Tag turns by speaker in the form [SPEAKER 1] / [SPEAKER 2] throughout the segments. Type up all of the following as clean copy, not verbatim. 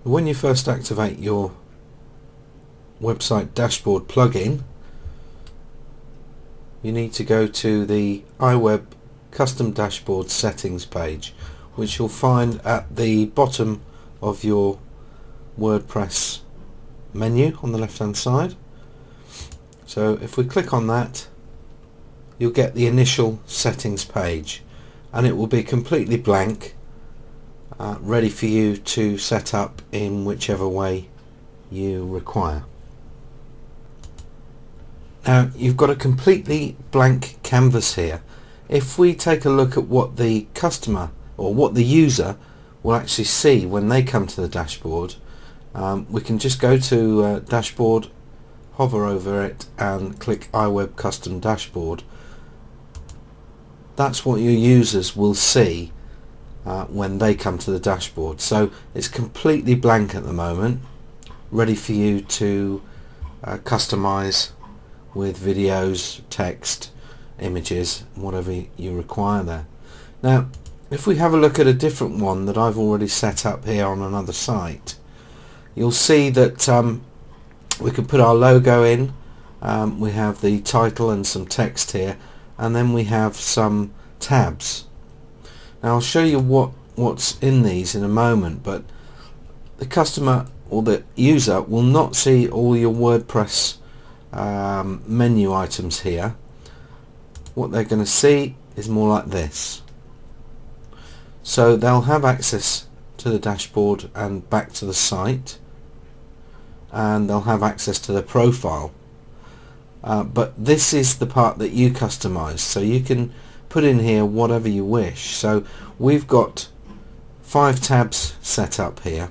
[SPEAKER 1] When you first activate your website dashboard plugin, you need to go to the iWeb custom dashboard settings page, which you'll find at the bottom of your WordPress menu on the left hand side. So if we click on that, you'll get the initial settings page, and it will be completely blank, ready for you to set up in whichever way you require. Now you've got a completely blank canvas here. If we take a look at what the customer or what the user will actually see when they come to the dashboard, we can just go to dashboard, hover over it and click iWeb custom dashboard. That's what your users will see when they come to the dashboard. So it's completely blank at the moment, ready for you to customize with videos, text, images, whatever you require there. Now if we have a look at a different one that I've already set up here on another site, you'll see that we can put our logo in. We have the title and some text here, and then we have some tabs. Now I'll show you what's in these in a moment, but the customer or the user will not see all your WordPress menu items here. What they're going to see is more like this. So they'll have access to the dashboard and back to the site, and they'll have access to their profile. But this is the part that you customize, so you can put in here whatever you wish. So we've got 5 tabs set up here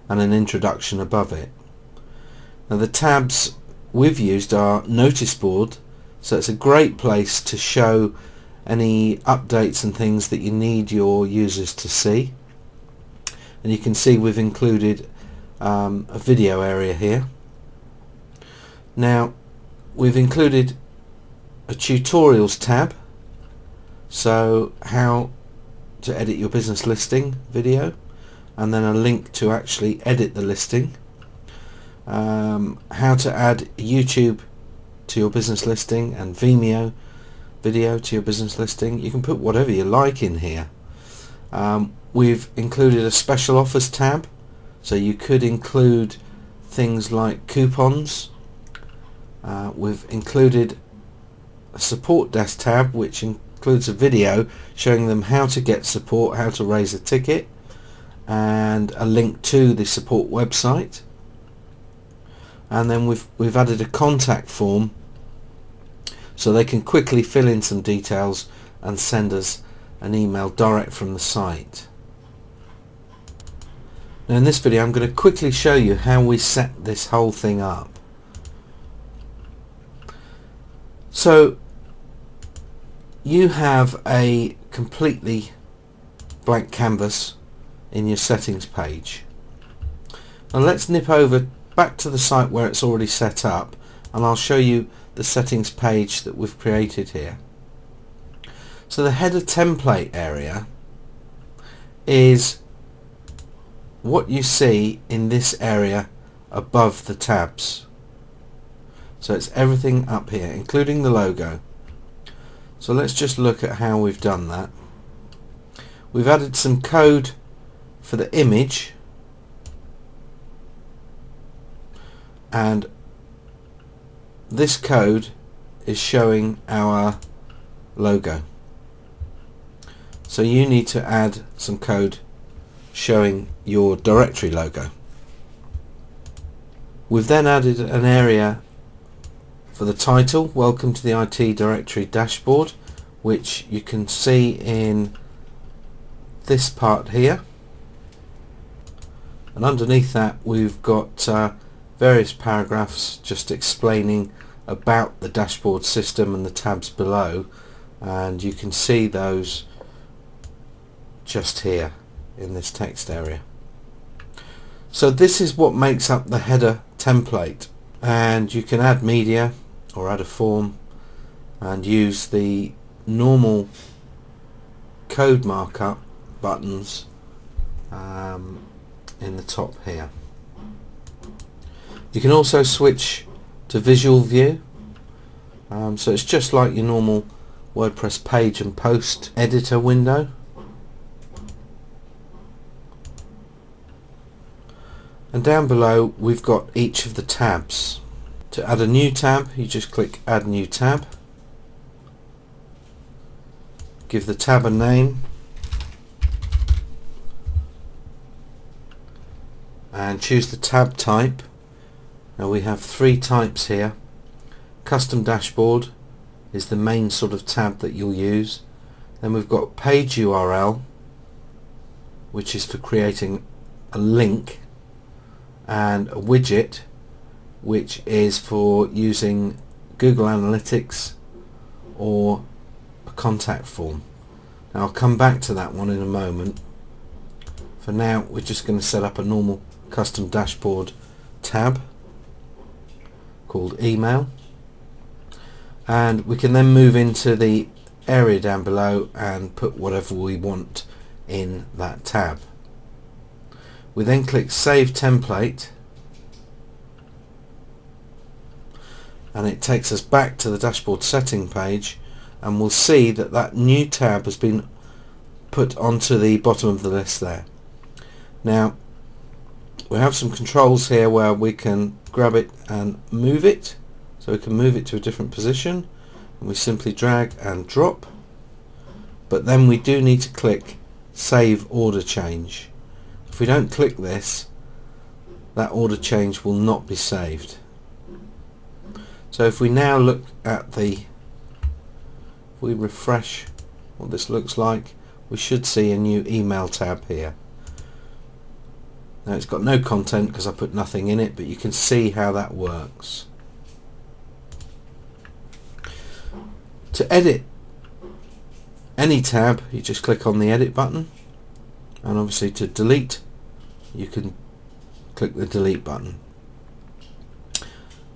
[SPEAKER 1] and an introduction above it. Now the tabs we've used are noticeboard, so it's a great place to show any updates and things that you need your users to see. And you can see we've included a video area here. Now we've included a tutorials tab, so how to edit your business listing video, and then a link to actually edit the listing, how to add YouTube to your business listing and Vimeo video to your business listing. You can put whatever you like in here. We've included a special offers tab, so you could include things like coupons. We've included a support desk tab, which includes a video showing them how to get support, how to raise a ticket, and a link to the support website. And then we've added a contact form, so they can quickly fill in some details and send us an email direct from the site. Now in this video I'm going to quickly show you how we set this whole thing up. So you have a completely blank canvas in your settings page. Now let's nip over back to the site where it's already set up, and I'll show you the settings page that we've created here. So the header template area is what you see in this area above the tabs. So it's everything up here, including the logo. So let's just look at how we've done that. We've added some code for the image, and this code is showing our logo. So you need to add some code showing your directory logo. We've then added an area for the title, Welcome to the IT Directory Dashboard, which you can see in this part here. And underneath that we've got various paragraphs just explaining about the dashboard system and the tabs below, and you can see those just here in this text area. So this is what makes up the header template, and you can add media or add a form and use the normal code markup buttons in the top here. You can also switch to visual view, so it's just like your normal WordPress page and post editor window. And down below we've got each of the tabs. To add a new tab, you just click Add New Tab, give the tab a name, and choose the tab type. Now we have three types here. Custom Dashboard is the main sort of tab that you'll use. Then we've got Page URL, which is for creating a link, and a widget, which is for using Google Analytics or a contact form. Now I'll come back to that one in a moment. For now we're just going to set up a normal custom dashboard tab called email, and we can then move into the area down below and put whatever we want in that tab. We then click Save Template, and it takes us back to the dashboard setting page, and we'll see that that new tab has been put onto the bottom of the list there. Now we have some controls here where we can grab it and move it, so we can move it to a different position, and we simply drag and drop. But then we do need to click Save Order Change. If we don't click this, that order change will not be saved. So if we now look at if we refresh what this looks like, we should see a new email tab here. Now it's got no content because I put nothing in it, but you can see how that works. To edit any tab, you just click on the edit button, and obviously to delete, you can click the delete button.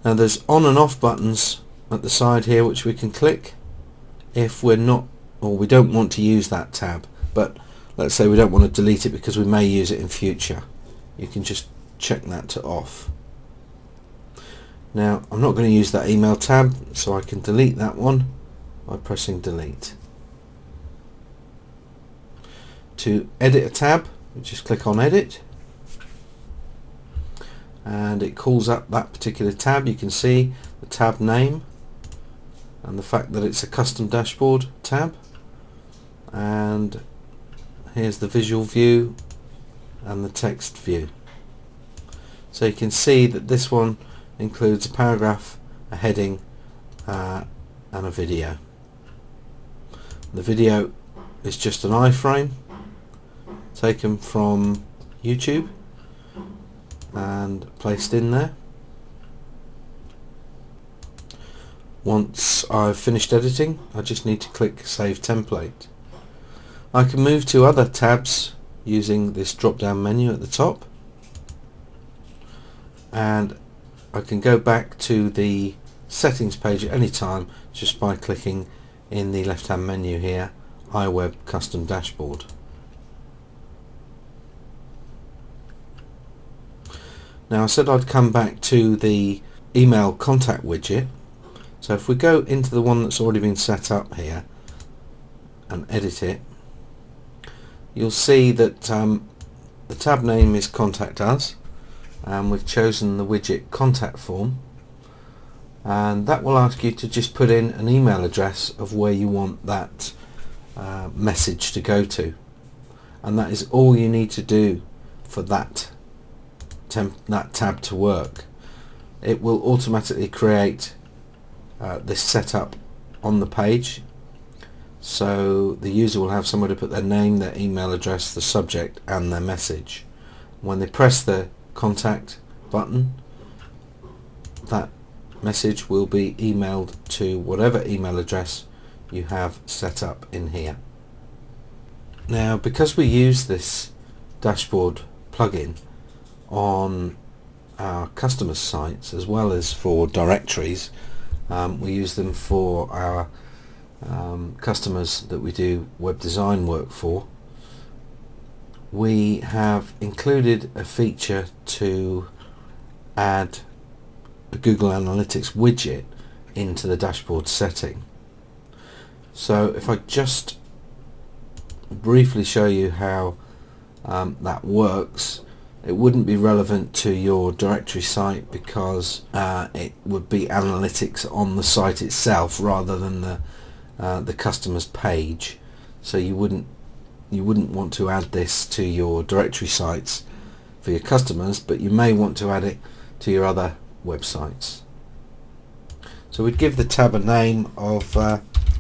[SPEAKER 1] Now there's on and off buttons at the side here which we can click if we're not, or we don't want to use that tab, but let's say we don't want to delete it because we may use it in future. You can just check that to off. Now I'm not going to use that email tab, so I can delete that one by pressing delete. To edit a tab, you just click on edit, and it calls up that particular tab. You can see the tab name and the fact that it's a custom dashboard tab, and here's the visual view and the text view. So you can see that this one includes a paragraph, a heading, and a video. The video is just an iframe taken from YouTube and placed in there. Once I've finished editing, I just need to click Save Template. I can move to other tabs using this drop down menu at the top, and I can go back to the settings page at any time just by clicking in the left hand menu here, iWeb Custom Dashboard. Now I said I'd come back to the email contact widget, so if we go into the one that's already been set up here and edit it, you'll see that the tab name is Contact Us, and we've chosen the widget contact form, and that will ask you to just put in an email address of where you want that message to go to, and that is all you need to do for that tab to work. It will automatically create this setup on the page, so the user will have somewhere to put their name, their email address, the subject and their message. When they press the contact button, that message will be emailed to whatever email address you have set up in here. Now because we use this dashboard plugin on our customers' sites as well as for directories, we use them for our customers that we do web design work for. we have included a feature to add a Google Analytics widget into the dashboard setting. So if I just briefly show you how that works, it wouldn't be relevant to your directory site because it would be analytics on the site itself rather than the customer's page. So you wouldn't want to add this to your directory sites for your customers, but you may want to add it to your other websites. So we'd give the tab a name of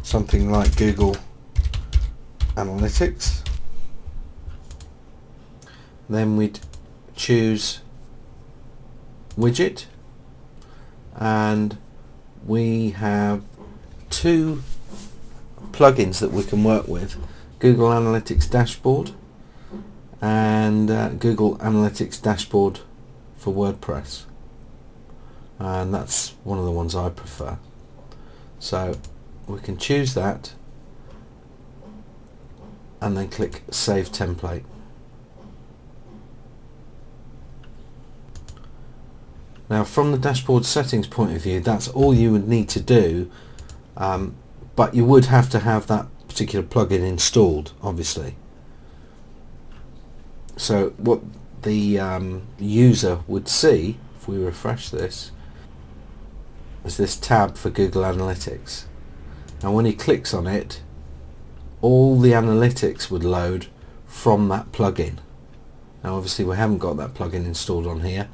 [SPEAKER 1] something like Google Analytics. Then we'd choose widget, and we have two plugins that we can work with: Google Analytics Dashboard and Google Analytics Dashboard for WordPress, and that's one of the ones I prefer. So we can choose that and then click Save Template. Now from the dashboard settings point of view, that's all you would need to do, but you would have to have that particular plugin installed, obviously. So what the user would see, if we refresh this, is this tab for Google Analytics. And when he clicks on it, all the analytics would load from that plugin. Now obviously we haven't got that plugin installed on here,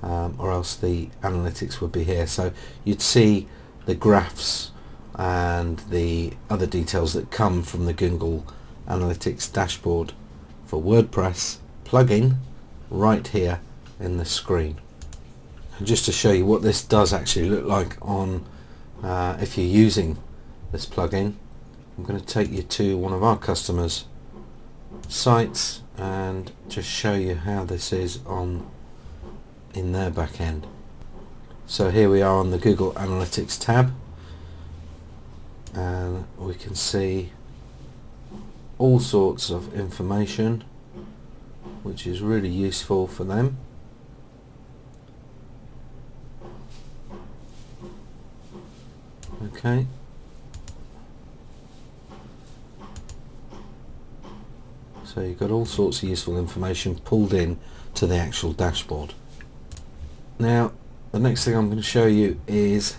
[SPEAKER 1] or else the analytics would be here. So you'd see the graphs and the other details that come from the Google Analytics Dashboard for WordPress plugin right here in the screen. And just to show you what this does actually look like on if you're using this plugin, I'm going to take you to one of our customers' sites and just show you how this is in their back end. So here we are on the Google Analytics tab, and we can see all sorts of information which is really useful for them. Okay. So you've got all sorts of useful information pulled in to the actual dashboard. Now the next thing I'm going to show you is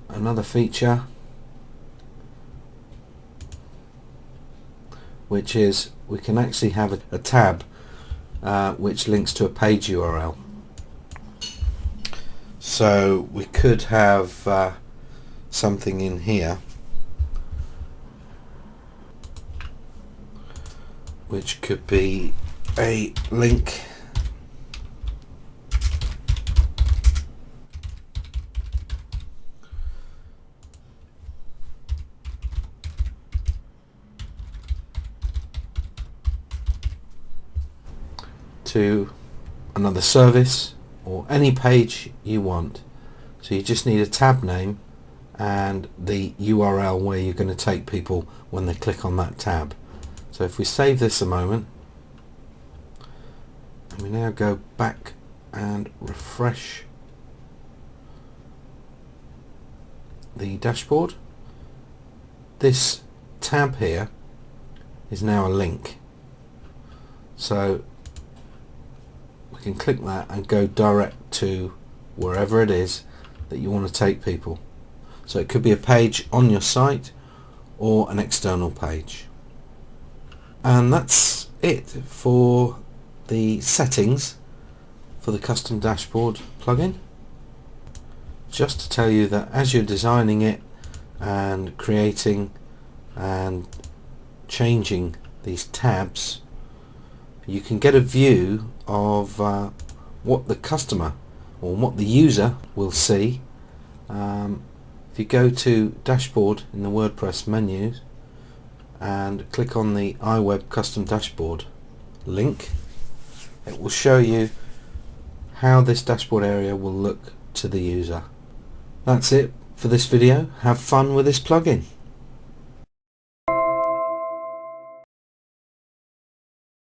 [SPEAKER 1] another feature, which is we can actually have a tab which links to a page URL. So we could have something in here which could be a link to another service or any page you want. So you just need a tab name and the URL where you're going to take people when they click on that tab. So if we save this a moment, and we now go back and refresh the dashboard, this tab here is now a link. So we can click that and go direct to wherever it is that you want to take people. So it could be a page on your site or an external page. And that's it for the settings for the custom dashboard plugin. Just to tell you that as you're designing it and creating and changing these tabs, you can get a view of what the customer or what the user will see. If you go to dashboard in the WordPress menus and click on the iWeb custom dashboard link, it will show you how this dashboard area will look to the user. That's it for this video. Have fun with this plugin.